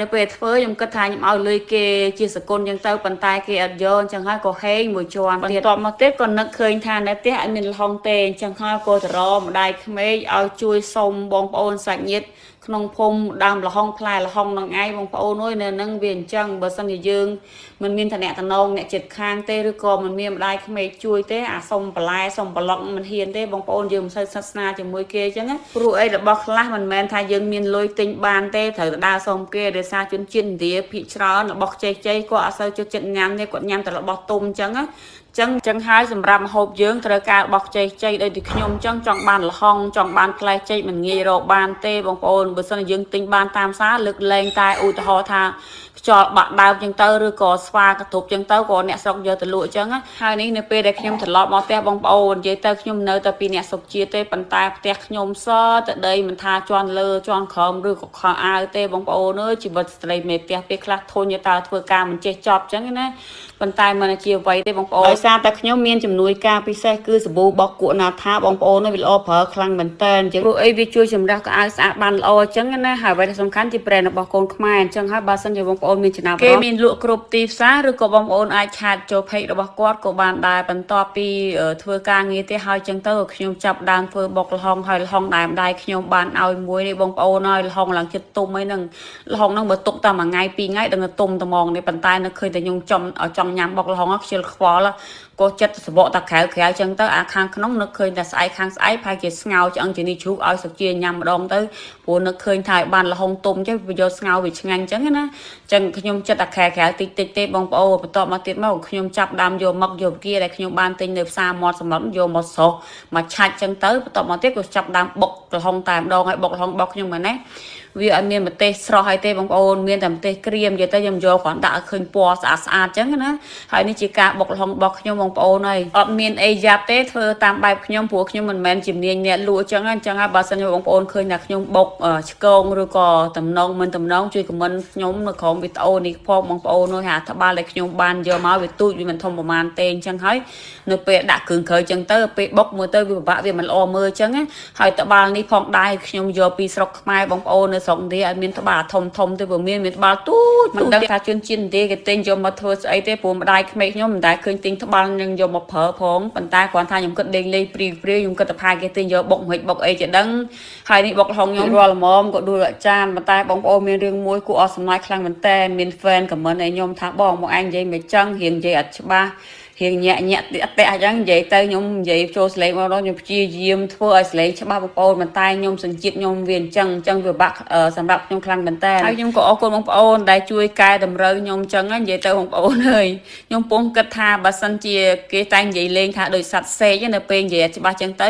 នៅពេលធ្វើខ្ញុំគិតថាខ្ញុំឲ្យលុយគេជាសកុនចឹងទៅប៉ុន្តែគេអត់យកអញ្ចឹងហើយក៏ហេងមួយជាន់ទៀតតបមកទៀតក៏នឹកឃើញថានៅផ្ទះអត់មានលហុងទេអញ្ចឹងហើយក៏ទៅរកម្ដាយក្មេកឲ្យជួយសុំបងប្អូនសាច់ញាតិក្នុងភូមិដើមលហុងផ្លែលហុងនឹងឯងបងប្អូនអើយនៅនឹងវាអញ្ចឹងបើសិនជាយើងមិនមានឋានៈតំណងអ្នកចិត្តខាងទេឬក៏មិនមានម្ដាយក្មេកជួយទេអាសុំបន្លែសុំប្លុកមិនហ៊ានទេបងប្អូនយើងមិនសូវសាសនាជាមួយគេអញ្ចឹងព្រោះអីរបស់ខ្លះមិនមែនថាយើងមានលុយទិញបានទេត្រូវដើរសុំគេដោយសារជនជាតិឥណ្ឌាភាគច្រើនរបស់ខ្ចីៗគាត់អត់សូវចូលចិត្តញ៉ាំទេគាត់ញ៉ាំតែរបស់ទុំអញ្ចឹងចឹងហើយសម្រាប់ម្ហូបយើងត្រូវការរបស់ខ្ចីដូចទីខ្ញុំចឹងចង់បានលហុងចង់បានផ្លែចេកមិនងាយរកបានទេបងប្អូនបើសិនជាយើងទិញបានតាមផ្សារលើកលែងតែឧទាហរណ៍ថាខ្យល់បាក់ដើមចឹងទៅឬក៏ស្វាកតុបចឹងទៅក៏អ្នកស្រុកយកទៅលក់ចឹងហើយនេះនៅពេលដែលខ្ញុំត្រឡប់មកផ្ទះបងប្អូននិយាយទៅខ្ញុំនៅតែពីអ្នកស្រុកជាតិទេប៉ុន្តែផ្ទះខ្ញុំសតែដីមិនថាជាន់លើជាន់ក្រោមឬក៏ខោអាវទេបងប្អូនអើយជីវិតស្ត្រីមេផ្ទះពេលខ្លះធុញតើធ្វើការមិនចេះចប់ចឹងណាប៉ុន្តែមិនជាអ្វីទេបងប្អូនដោយសារតែខ្ញុំមានជំនួយការពិសេសគឺសាប៊ូបោកគក់ណាថាបងប្អូនវាល្អប្រើខ្លាំងមែនតើអញ្ចឹងព្រោះអីវាជួយសម្រាប់កៅអៅស្អាតបានល្អអញ្ចឹងណាហើយអ្វីដែលសំខាន់ជាប្រេនរបស់កូនខ្មែរអញ្ចឹងហើយបើសិនជាបងប្អូនមានចំណាប់គេមានលក់គ្រប់ទីផ្សារឬក៏បងប្អូនអាចឆាតចូលเพจរបស់គាត់ក៏បានដែរបន្ទាប់ពីធ្វើការងារទេហើយអញ្ចឹងទៅខ្ញុំចាប់ដើមធ្វើបុកលហុងហើយលហុងដែរម្ដាយខ្ញុំបានឲ្យមួយនេះបងប្អូនហើយលហុងឡើងចិត្តទុំអីហ្នឹងលហុងហ្នឹងបើទុកតែមួយថ្ងៃពីរថ្ងៃដឹងតែទុំត្មងនេះប៉ុន្តែនៅឃើញតែខ្ញុំចង់ញ៉ាំបុកលហុងខ្ជិលខ្វល់ក៏ចិត្តសបកតាក្រៅអញ្ចឹងទៅអាខាងក្នុងនឹកឃើញតែស្អែកខាងស្អែកប្រហែលជាស្ងោឆ្អឹងជានេះជ្រូកឲ្យសុជាញ៉ាំម្ដងទៅព្រោះនឹកឃើញថាឲ្យបានលហុងទុំអញ្ចឹងវាយកស្ងោវាឆ្ងាញ់អញ្ចឹងណាអញ្ចឹងខ្ញុំចិត្តតែក្រៅតិចទេបងប្អូនបន្ទាប់មកទៀតមកខ្ញុំចាប់ដើមយកមកយកគៀដែលខ្ញុំបានទិញនៅផ្សារមាត់សមុទ្រយកមកស្រុះមកឆាច់អញ្ចឹងទៅបន្ទាប់មកទៀតក៏ចាប់ដើមបុកលហុងតែម្ដងហើយបុកលហុងរបស់ខ្ញុំមែនណាវាអត់មានម្ទេសស្រស់ហើយទេបងប្អូនមានតែម្ទេសក្រៀមនិយាយទៅខ្ញុំយកគ្រាន់ដាក់ឲ្យឃើញពណ៌ស្អាតអញ្ចឹងណាហើយនេះជាការបុកលហុងរបស់ខ្ញុំបងប្អូនហើយអត់មានអីយ៉ាប់ទេធ្វើតាមបែបខ្ញុំព្រោះខ្ញុំមិនមែនជំនាញអ្នកលក់អញ្ចឹងហើយបើសិនជាបងប្អូនឃើញថាខ្ញុំបុកឆ្កងឬក៏តំណងមិនតំណងជួយខមមិនខ្ញុំនៅក្រោមវីដេអូនេះផងបងប្អូននោះហាត្បាល់ដែលខ្ញុំបានយកមកវាទូចវាមិនធំប្រហែលទេអញ្ចឹងហើយនៅពេលដាក់គ្រឿងក្រៅអញ្ចឹងទៅពេលបុកមើលទៅវាពិបាកវាមិនល្អមើលអញ្ចឹងហើយត្បាល់នេះផងដែរខ្ញុំយកពីស្រុកខ្មែរបងប្អូននៅស្រុកឥណ្ឌាអត់មានត្បាល់ធំទេបើមានត្បាល់ទូចមិនដឹងថាជនជាតិឥណ្ឌាគេទិញយកមកធ្វើស្អីទេព្រោះម្ដាយក្មេកខ្ញុំមិនដែលឃើញទិញត្បាល់នឹងយកមកប្រើផងប៉ុន្តែគ្រាន់ថាខ្ញុំគិតលេងព្រីខ្ញុំគិតតែផាគេទិញយកបុកមិនបុកអីចេះដឹងហើយនេះបុកលហុងខ្ញុំរាល់ល្មមក៏ដួលអាចារ្យប៉ុន្តែបងប្អូនមានរឿងមួយគួរអស់សំណើចខ្លាំងមែនតើមាន fan ខមមិនឲ្យខ្ញុំថាបងមកឯងនិយាយមិនចឹងរៀងនិយាយអត់ច្បាស់រៀងញាក់អត់ញ្ចឹងនិយាយទៅខ្ញុំនិយាយចូលស្លេងមកដល់ខ្ញុំព្យាយាមធ្វើឲ្យស្លេងច្បាស់បងប្អូនប៉ុន្តែខ្ញុំសញ្ជាតិខ្ញុំវាអញ្ចឹងវាបាក់សម្រាប់ខ្ញុំខ្លាំងមែនតើហើយខ្ញុំក៏អរគុណបងប្អូនដែលជួយកែតម្រូវខ្ញុំអញ្ចឹងនិយាយទៅបងប្អូនអើយខ្ញុំពងគិតថាបើសិនជាគេតែនិយាយលេងថាដោយសัตว์សេកនៅពេលនិយាយច្បាស់អញ្ចឹងទៅ